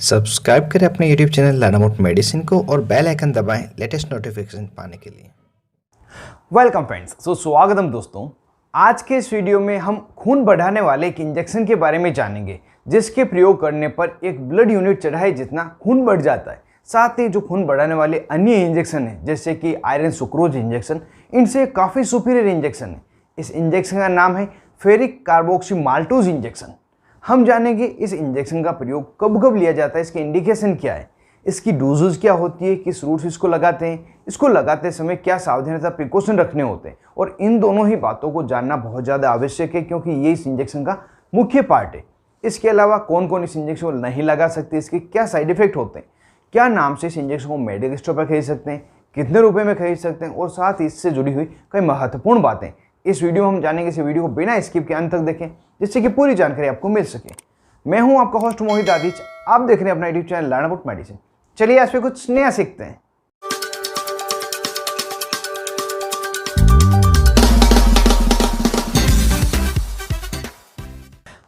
Subscribe करें अपने YouTube channel लानामोट medicine को और बेल आइकन दबाएं लेटेस्ट नोटिफिकेशन पाने के लिए। Welcome friends. स्वागतम दोस्तों। आज के इस वीडियो में हम खून बढ़ाने वाले एक इंजेक्शन के बारे में जानेंगे जिसके प्रयोग करने पर एक ब्लड यूनिट चढ़ाए जितना खून बढ़ जाता है। साथ ही जो खून बढ़ाने वाले अन्य इंजेक्शन है जैसे कि आयरन सुक्रोज इंजेक्शन, इनसे काफ़ी सुपीरियर इंजेक्शन है। इस इंजेक्शन का नाम है फेरिक कार्बोक्सी माल्टोज इंजेक्शन। हम जानेंगे इस इंजेक्शन का प्रयोग कब कब लिया जाता है, इसके इंडिकेशन क्या है, इसकी डोजेज क्या होती है, किस रूट से इसको लगाते हैं, इसको लगाते समय क्या सावधानी प्रिकॉशन रखने होते हैं। और इन दोनों ही बातों को जानना बहुत ज़्यादा आवश्यक है क्योंकि ये इस इंजेक्शन का मुख्य पार्ट है। इसके अलावा कौन कौन इस इंजेक्शन को नहीं लगा सकते, इसके क्या साइड इफेक्ट होते हैं, क्या नाम से इस इंजेक्शन को मेडिकल स्टोर पर खरीद सकते हैं, कितने रुपए में खरीद सकते हैं, और साथ ही इससे जुड़ी हुई कई महत्वपूर्ण बातें इस वीडियो में हम जानेंगे। इस वीडियो को बिना स्किप के अंत तक देखें जिससे कि पूरी जानकारी आपको मिल सके। मैं हूं आपका होस्ट मोहित आदित्य, आप देख रहे हैं अपना YouTube channel learn about medicine. चलिए आज पे कुछ नया सीखते हैं।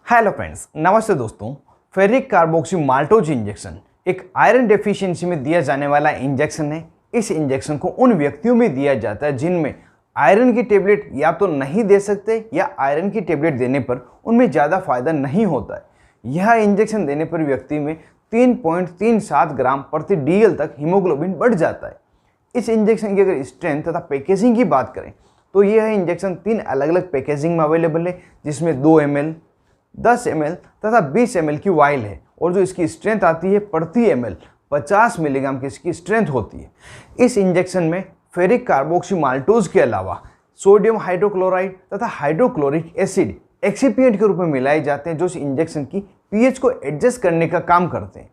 हेलो फ्रेंड्स, नमस्ते दोस्तों। फेरिक कार्बोक्सी माल्टोज इंजेक्शन एक आयरन डेफिशिएंसी में दिया जाने वाला इंजेक्शन है। इस इंजेक्शन को उन व्यक्तियों में दिया जाता है जिनमें आयरन की टेबलेट या तो नहीं दे सकते या आयरन की टेबलेट देने पर उनमें ज़्यादा फायदा नहीं होता है। यह इंजेक्शन देने पर व्यक्ति में 3.37 ग्राम प्रति डीएल तक हीमोग्लोबिन बढ़ जाता है। इस इंजेक्शन की अगर स्ट्रेंथ तथा पैकेजिंग की बात करें तो यह इंजेक्शन 3 अलग अलग पैकेजिंग में अवेलेबल है जिसमें 2 ml, 10 ml तथा 20 ml की वाइल है। और जो इसकी स्ट्रेंथ आती है प्रति ml 50 मिलीग्राम की इसकी स्ट्रेंथ होती है। इस इंजेक्शन में फेरिक कार्बोक्सी माल्टोज के अलावा सोडियम हाइड्रोक्लोराइड तथा हाइड्रोक्लोरिक एसिड एक्सिपिएंट के रूप में मिलाए जाते हैं जो इस इंजेक्शन की पीएच को एडजस्ट करने का काम करते हैं।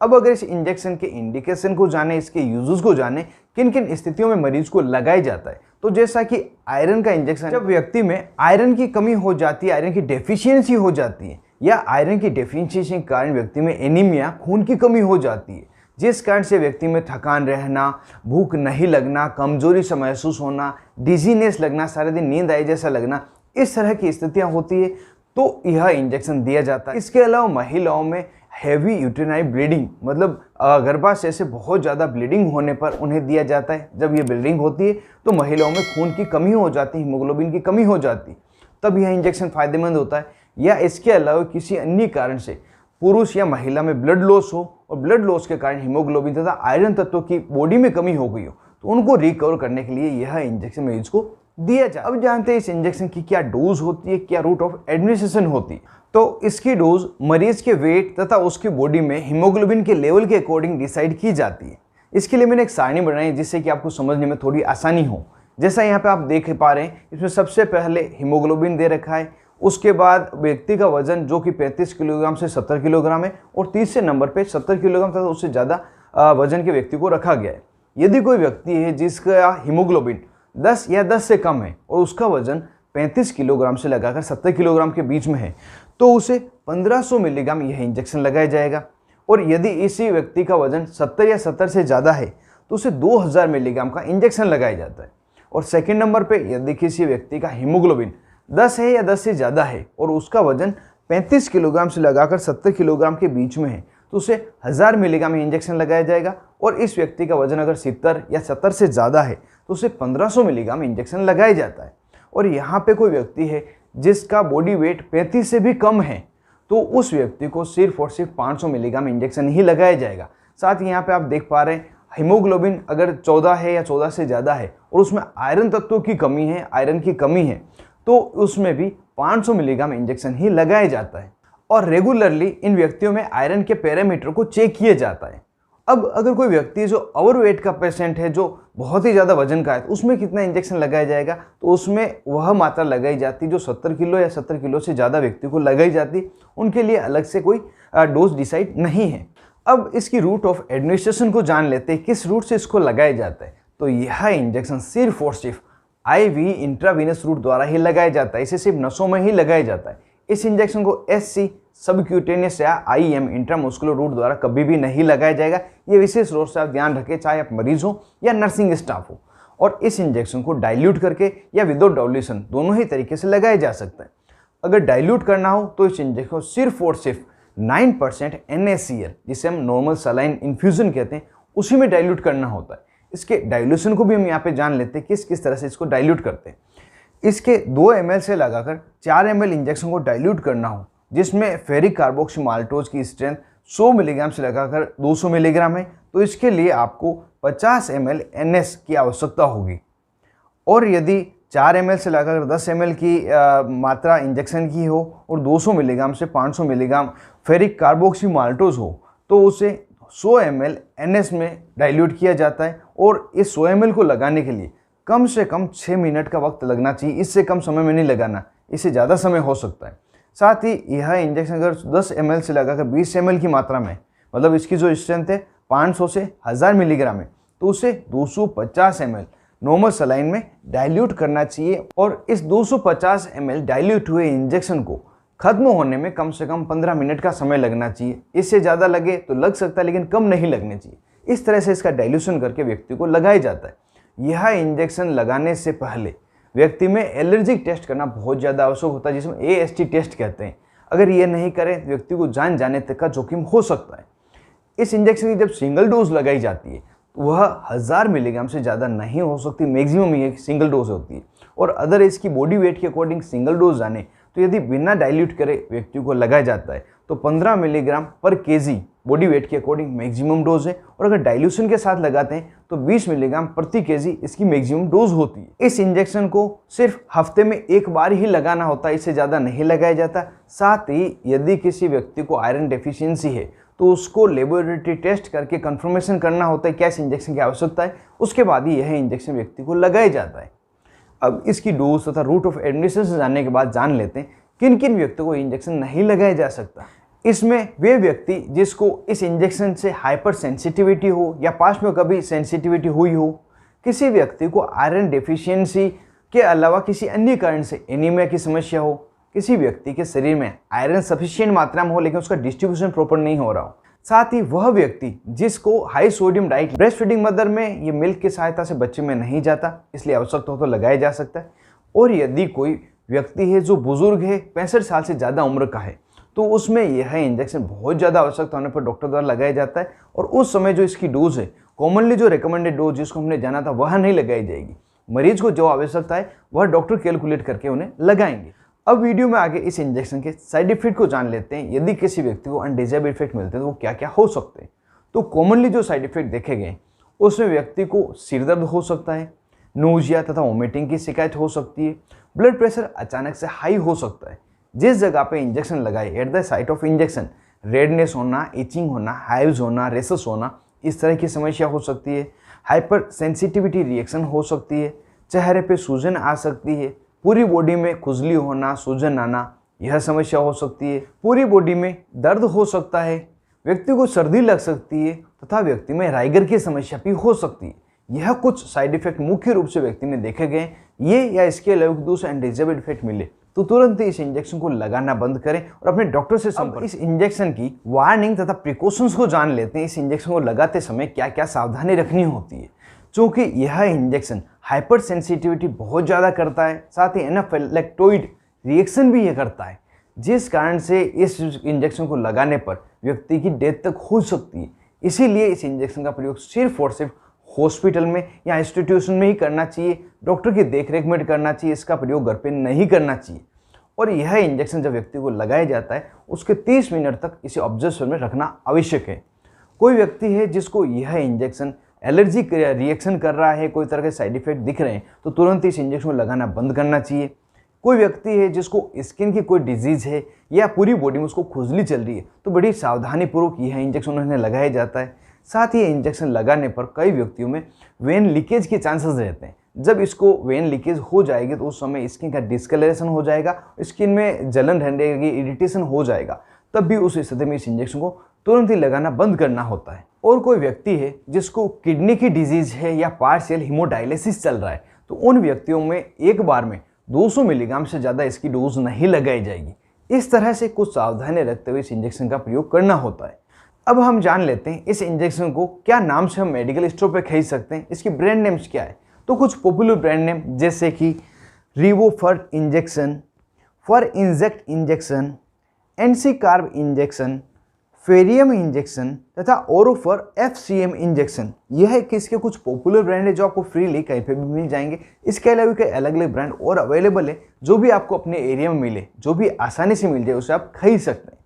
अब अगर इस इंजेक्शन के इंडिकेशन को जाने, इसके यूजेस को जाने, किन किन स्थितियों में मरीज को लगाया जाता है, तो जैसा कि आयरन का इंजेक्शन, जब व्यक्ति में आयरन की कमी हो जाती है, आयरन की डेफिशिएंसी हो जाती है या आयरन की डेफिशिएंसी के कारण व्यक्ति में एनीमिया, खून की कमी हो जाती है, जिस कारण से व्यक्ति में थकान रहना, भूख नहीं लगना, कमजोरी से महसूस होना, डिजीनेस लगना, सारे दिन नींद आई जैसा लगना, इस तरह की स्थितियां होती है तो यह इंजेक्शन दिया जाता है। इसके अलावा महिलाओं में हैवी यूटेराइन ब्लीडिंग, मतलब गर्भाशय से बहुत ज़्यादा ब्लीडिंग होने पर उन्हें दिया जाता है। जब ये ब्लीडिंग होती है तो महिलाओं में खून की कमी हो जाती है, हीमोग्लोबिन की कमी हो जाती है, तब यह इंजेक्शन फायदेमंद होता है। या इसके अलावा किसी अन्य कारण से पुरुष या महिला में ब्लड लॉस हो और ब्लड लॉस के कारण हीमोग्लोबिन तथा आयरन तत्वों की बॉडी में कमी हो गई हो तो उनको रिकवर करने के लिए यह इंजेक्शन मरीज को दिया जाए। अब जानते हैं इस इंजेक्शन की क्या डोज होती है, क्या रूट ऑफ एडमिनिस्ट्रेशन होती है। तो इसकी डोज मरीज के वेट तथा उसकी बॉडी में हीमोग्लोबिन के लेवल के अकॉर्डिंग डिसाइड की जाती है। इसके लिए मैंने एक सारणी बनाई है जिससे कि आपको समझने में थोड़ी आसानी हो। जैसा यहाँ पे आप देख पा रहे हैं, इसमें सबसे पहले हीमोग्लोबिन दे रखा है, उसके बाद व्यक्ति का वजन जो कि 35 किलोग्राम से 70 किलोग्राम है और तीसरे नंबर पे 70 किलोग्राम तथा उससे ज़्यादा वजन के व्यक्ति को रखा गया है। यदि कोई व्यक्ति है जिसका हीमोग्लोबिन 10 या 10 से कम है और उसका वजन 35 किलोग्राम से लगाकर 70 किलोग्राम के बीच में है तो उसे 1500 मिलीग्राम यह इंजेक्शन लगाया जाएगा। और यदि इसी व्यक्ति का वजन 70 या 70 से ज़्यादा है तो उसे 2000 मिलीग्राम का इंजेक्शन लगाया जाता है। और सेकंड नंबर पे यदि किसी व्यक्ति का हीमोग्लोबिन 10 है या 10 से ज़्यादा है और उसका वजन 35 किलोग्राम से लगाकर 70 किलोग्राम के बीच में है तो उसे 1000 मिलीग्राम इंजेक्शन लगाया जाएगा। और इस व्यक्ति का वजन अगर 70 या 70 से ज़्यादा है तो उसे 1500 मिलीग्राम इंजेक्शन लगाया जाता है। और यहाँ पे कोई व्यक्ति है जिसका बॉडी वेट 35 से भी कम है तो उस व्यक्ति को सिर्फ और सिर्फ 500 मिलीग्राम इंजेक्शन ही लगाया जाएगा। साथ ही यहाँ पे आप देख पा रहे हैं हीमोग्लोबिन अगर 14 है या 14 से ज़्यादा है और उसमें आयरन तत्वों की कमी है, आयरन की कमी है, तो उसमें भी 500 मिलीग्राम इंजेक्शन ही लगाया जाता है। और रेगुलरली इन व्यक्तियों में आयरन के पैरामीटर को चेक किया जाता है। अब अगर कोई व्यक्ति जो ओवरवेट का पेशेंट है, जो बहुत ही ज़्यादा वजन का है, तो उसमें कितना इंजेक्शन लगाया जाएगा, तो उसमें वह मात्रा लगाई जाती जो 70 किलो या 70 किलो से ज़्यादा व्यक्ति को लगाई जाती। उनके लिए अलग से कोई डोज डिसाइड नहीं है। अब इसकी रूट ऑफ एडमिनिस्ट्रेशन को जान लेते हैं, किस रूट से इसको लगाया जाता है। तो यह इंजेक्शन सिर्फ और सिर्फ IV इंट्रावीनस रूट द्वारा ही लगाया जाता है। इसे सिर्फ नसों में ही लगाया जाता है। इस इंजेक्शन को SC सबक्यूटेनियस या IM इंट्रामस्कुलर रूट द्वारा कभी भी नहीं लगाया जाएगा। ये विशेष रूप से आप ध्यान रखें, चाहे आप मरीज हो या नर्सिंग स्टाफ हो। और इस इंजेक्शन को डाइल्यूट करके या विदाउट डाइल्यूशन दोनों ही तरीके से लगाया जा सकता है। अगर डाइल्यूट करना हो तो इस इंजेक्शन को सिर्फ और सिर्फ 9% NaCl, जिसे हम नॉर्मल सलाइन इन्फ्यूजन कहते हैं, उसी में डाइल्यूट करना होता है। इसके डाइल्यूशन को भी हम यहाँ पे जान लेते हैं किस किस तरह से इसको डाइल्यूट करते हैं। इसके 2 ml से लगाकर 4 ml इंजेक्शन को डाइल्यूट करना हो, जिसमें फेरिक कार्बोक्सी माल्टोज की स्ट्रेंथ 100 मिलीग्राम से लगाकर 200 मिलीग्राम है, तो इसके लिए आपको 50 ml NS की आवश्यकता होगी। और यदि 4 ml से लगाकर 10 ml की मात्रा इंजेक्शन की हो और 200 मिलीग्राम से 500 मिलीग्राम फेरिक कार्बोक्सी माल्टोज हो, तो उसे 100 ml NS में डाइल्यूट किया जाता है। और इस 100 ml को लगाने के लिए कम से कम 6 मिनट का वक्त लगना चाहिए, इससे कम समय में नहीं लगाना, इससे ज़्यादा समय हो सकता है। साथ ही यह इंजेक्शन अगर 10 ml से लगाकर 20 ml की मात्रा में, मतलब इसकी जो स्ट्रेंथ है 500 से 1000 मिलीग्राम है, तो उसे 250 ml नॉर्मल सलाइन में डाइल्यूट करना चाहिए। और इस 250 ml डाइल्यूट हुए इंजेक्शन को खत्म होने में कम से कम 15 मिनट का समय लगना चाहिए। इससे ज़्यादा लगे तो लग सकता है, लेकिन कम नहीं लगने चाहिए। इस तरह से इसका डाइल्यूशन करके व्यक्ति को लगाया जाता है। यह इंजेक्शन लगाने से पहले व्यक्ति में एलर्जिक टेस्ट करना बहुत ज़्यादा आवश्यक होता है, जिसमें AST टेस्ट कहते हैं। अगर ये नहीं करें तो व्यक्ति को जान जाने तक का जोखिम हो सकता है। इस इंजेक्शन की जब सिंगल डोज लगाई जाती है तो वह 1000 मिलीग्राम से ज़्यादा नहीं हो सकती, मैक्सिमम ये सिंगल डोज होती है। और अदर इसकी बॉडी वेट के अकॉर्डिंग सिंगल डोज जाने तो यदि बिना डाइल्यूट करे व्यक्ति को लगाया जाता है तो 15 मिलीग्राम पर केजी बॉडी वेट के अकॉर्डिंग मैक्सिमम डोज है। और अगर डाइल्यूशन के साथ लगाते हैं तो 20 मिलीग्राम प्रति केजी इसकी मैक्सिमम डोज होती है। इस इंजेक्शन को सिर्फ हफ्ते में एक बार ही लगाना होता है, इससे ज़्यादा नहीं लगाया जाता। साथ ही यदि किसी व्यक्ति को आयरन डेफिशिएंसी है तो उसको लेबोरेटरी टेस्ट करके कंफर्मेशन करना होता है क्या इस इंजेक्शन की आवश्यकता है, उसके बाद ही यह इंजेक्शन व्यक्ति को लगाया जाता है। अब इसकी डोज तथा रूट ऑफ एडमिनिस्ट्रेशन जानने के बाद जान लेते हैं किन किन व्यक्तियों को इंजेक्शन नहीं लगाया जा सकता। इसमें वे व्यक्ति जिसको इस इंजेक्शन से हाइपर सेंसिटिविटी हो या पास्ट में कभी सेंसिटिविटी हुई हो, किसी व्यक्ति को आयरन डेफिशिएंसी के अलावा किसी अन्य कारण से एनीमिया की समस्या हो, किसी व्यक्ति के शरीर में आयरन सफिशिएंट मात्रा में हो लेकिन उसका डिस्ट्रीब्यूशन प्रॉपर नहीं हो रहा हो, साथ ही वह व्यक्ति जिसको high sodium diet breast feeding mother में ये मिल्क की सहायता से बच्चे में नहीं जाता, इसलिए आवश्यकता हो तो लगाया जा सकता है। और यदि कोई व्यक्ति है जो बुजुर्ग है, 65 साल से ज़्यादा उम्र का है, तो उसमें यह इंजेक्शन बहुत ज़्यादा आवश्यकता होने पर डॉक्टर द्वारा लगाया जाता है। और उस समय जो इसकी डोज है, कॉमनली जो रिकमेंडेड डोज जिसको हमने जाना था वह नहीं लगाई जाएगी। मरीज को जो आवश्यकता है वह डॉक्टर कैलकुलेट करके उन्हें लगाएंगे। अब वीडियो में आगे इस इंजेक्शन के साइड इफेक्ट को जान लेते हैं। यदि किसी व्यक्ति को अनडिजायर्ड इफेक्ट मिलते हैं तो वो क्या क्या हो सकते हैं। तो कॉमनली जो साइड इफेक्ट देखे गए उसमें व्यक्ति को सिर दर्द हो सकता है, नोजिया तथा वोमिटिंग की शिकायत हो सकती है, ब्लड प्रेशर अचानक से हाई हो सकता है। जिस जगह पे इंजेक्शन लगाए at the site of injection redness होना, इचिंग होना, हाइव्स होना, रेसेस होना, इस तरह की समस्या हो सकती है। हाइपर सेंसिटिविटी रिएक्शन हो सकती है, चेहरे पे सूजन आ सकती है, पूरी बॉडी में खुजली होना, सूजन आना, यह समस्या हो सकती है। पूरी बॉडी में दर्द हो सकता है, व्यक्ति को सर्दी लग सकती है तथा व्यक्ति में राइगर की समस्या भी हो सकती है। यह कुछ साइड इफेक्ट मुख्य रूप से व्यक्ति में देखे गए। ये या इसके अलावा दूसरे अनडिजायर्ड इफेक्ट मिले तो तुरंत ही इस इंजेक्शन को लगाना बंद करें और अपने डॉक्टर से संपर्क। इस इंजेक्शन की वार्निंग तथा प्रिकॉशंस को जान लेते हैं। इस इंजेक्शन को लगाते समय क्या क्या सावधानी रखनी होती है, क्योंकि यह इंजेक्शन हाइपर सेंसिटिविटी बहुत ज़्यादा करता है, साथ ही एनाफिलैक्टोइड रिएक्शन भी यह करता है, जिस कारण से इस इंजेक्शन को लगाने पर व्यक्ति की डेथ तक हो सकती है। इसीलिए इस इंजेक्शन का प्रयोग सिर्फ और सिर्फ हॉस्पिटल में या इंस्टीट्यूशन में ही करना चाहिए, डॉक्टर की देखरेख में करना चाहिए। इसका प्रयोग घर पे नहीं करना चाहिए। और यह इंजेक्शन जब व्यक्ति को लगाया जाता है उसके 30 मिनट तक इसे ऑब्जर्वेशन में रखना आवश्यक है। कोई व्यक्ति है जिसको यह इंजेक्शन एलर्जिक रिएक्शन कर रहा है, कोई तरह के साइड इफेक्ट दिख रहे हैं, तो तुरंत इस इंजेक्शन को लगाना बंद करना चाहिए। कोई व्यक्ति है जिसको स्किन की कोई डिजीज़ है या पूरी बॉडी में उसको खुजली चल रही है, तो बड़ी सावधानीपूर्वक यह इंजेक्शन उन्हें लगाया जाता है। साथ ही इंजेक्शन लगाने पर कई व्यक्तियों में वेन लीकेज के चांसेस रहते हैं। जब इसको वेन लीकेज हो जाएगी तो उस समय स्किन का डिस्कलरेशन हो जाएगा, स्किन में जलन रहेगी, इरिटेशन हो जाएगा, तब भी उस स्थिति में इस इंजेक्शन को तुरंत ही लगाना बंद करना होता है। और कोई व्यक्ति है जिसको किडनी की डिजीज़ है या पार्शियल हीमोडायलिसिस चल रहा है, तो उन व्यक्तियों में एक बार में 200 मिलीग्राम से ज़्यादा इसकी डोज नहीं लगाई जाएगी। इस तरह से कुछ सावधानी रखते हुए इस इंजेक्शन का प्रयोग करना होता है। अब हम जान लेते हैं इस इंजेक्शन को क्या नाम से हम मेडिकल स्टोर पर खरीद सकते हैं, इसकी ब्रांड नेम्स क्या है। तो कुछ पॉपुलर ब्रांड नेम जैसे कि रिवोफर्ट injection, Ferinject injection, Encicarb injection, Ferium injection तथा ओरोफर FCM इंजेक्शन, यह है कि इसके कुछ पॉपुलर ब्रांड है जो आपको फ्रीली कहीं पे भी मिल जाएंगे। इसके अलावा कई अलग अलग ब्रांड और अवेलेबल है जो भी आपको अपने एरिया में मिले, जो भी आसानी से मिल जाए उसे आप खरीद सकते हैं।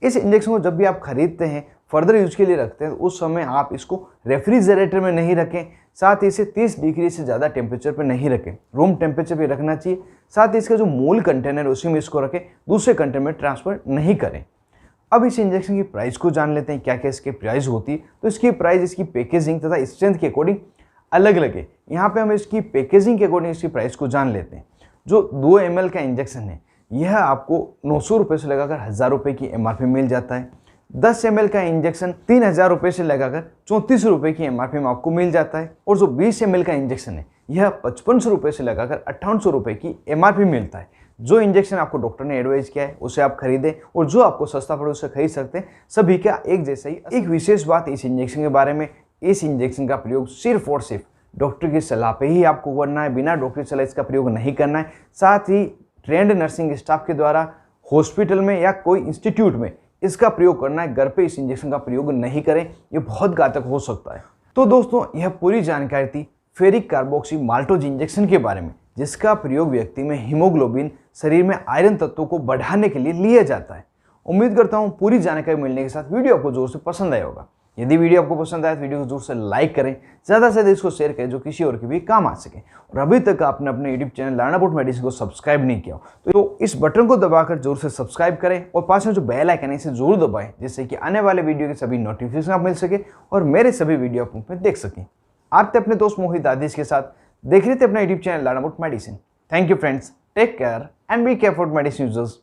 इस इंजेक्शन को जब भी आप खरीदते हैं, फर्दर यूज के लिए रखते हैं, तो उस समय आप इसको रेफ्रिजरेटर में नहीं रखें, साथ ही इसे 30 डिग्री से ज़्यादा टेम्परेचर पर नहीं रखें, रूम टेम्परेचर पे रखना चाहिए। साथ ही इसका जो मूल कंटेनर है उसी में इसको रखें, दूसरे कंटेनर में ट्रांसफर नहीं करें। अब इस इंजेक्शन की प्राइस को जान लेते हैं, क्या क्या इसकी प्राइस होती है। तो इसकी प्राइस इसकी पैकेजिंग तथा स्ट्रेंथ के अकॉर्डिंग अलग अलग है। यहाँ पे हम इसकी पैकेजिंग के अकॉर्डिंग इसकी प्राइस को जान लेते हैं। जो 2 ml का इंजेक्शन है यह आपको 900 रुपये से लगाकर 1000 रुपये की MRP मिल जाता है। 10 ml का इंजेक्शन 3000 रुपये से लगाकर 3400 रुपये की MRP में आपको मिल जाता है। और जो 20 ml का इंजेक्शन है यह 5500 रुपये से लगाकर 5800 रुपये की MRP मिलता है। जो इंजेक्शन आपको डॉक्टर ने एडवाइज किया है उसे आप खरीदें, और जो आपको सस्ता पड़े उसे खरीद सकते हैं। सभी का एक जैसा ही। एक विशेष बात इस इंजेक्शन के बारे में, इस इंजेक्शन का प्रयोग सिर्फ और सिर्फ डॉक्टर की सलाह पे ही आपको करना है, बिना डॉक्टर की सलाह इसका प्रयोग नहीं करना है। साथ ही ट्रेंड नर्सिंग स्टाफ के द्वारा हॉस्पिटल में या कोई इंस्टीट्यूट में इसका प्रयोग करना है। घर पे इस इंजेक्शन का प्रयोग नहीं करें, ये बहुत घातक हो सकता है। तो दोस्तों, यह पूरी जानकारी थी फेरिक कार्बोक्सी माल्टोज इंजेक्शन के बारे में, जिसका प्रयोग व्यक्ति में हीमोग्लोबिन, शरीर में आयरन तत्वों को बढ़ाने के लिए लिया जाता है। उम्मीद करता हूँ पूरी जानकारी मिलने के साथ वीडियो आपको जोर से पसंद आया होगा। यदि वीडियो आपको पसंद आए तो वीडियो को जोर से लाइक करें, ज़्यादा से ज़्यादा इसको शेयर करें जो किसी और के भी काम आ सके। और अभी तक आपने अपने YouTube channel learn about medicine को सब्सक्राइब नहीं किया हो तो इस बटन को दबाकर जोर से सब्सक्राइब करें, और पास में जो बेल आइकन है इसे जरूर दबाएं, जिससे कि आने वाले वीडियो के सभी नोटिफिकेशन आप मिल सके और मेरे सभी वीडियो आप उसमें देख सकें। आप थे अपने दोस्त मोहित आदिश के साथ, देख रहे थे अपना YouTube channel learn about medicine. Thank you friends, take care and be care for medicine users.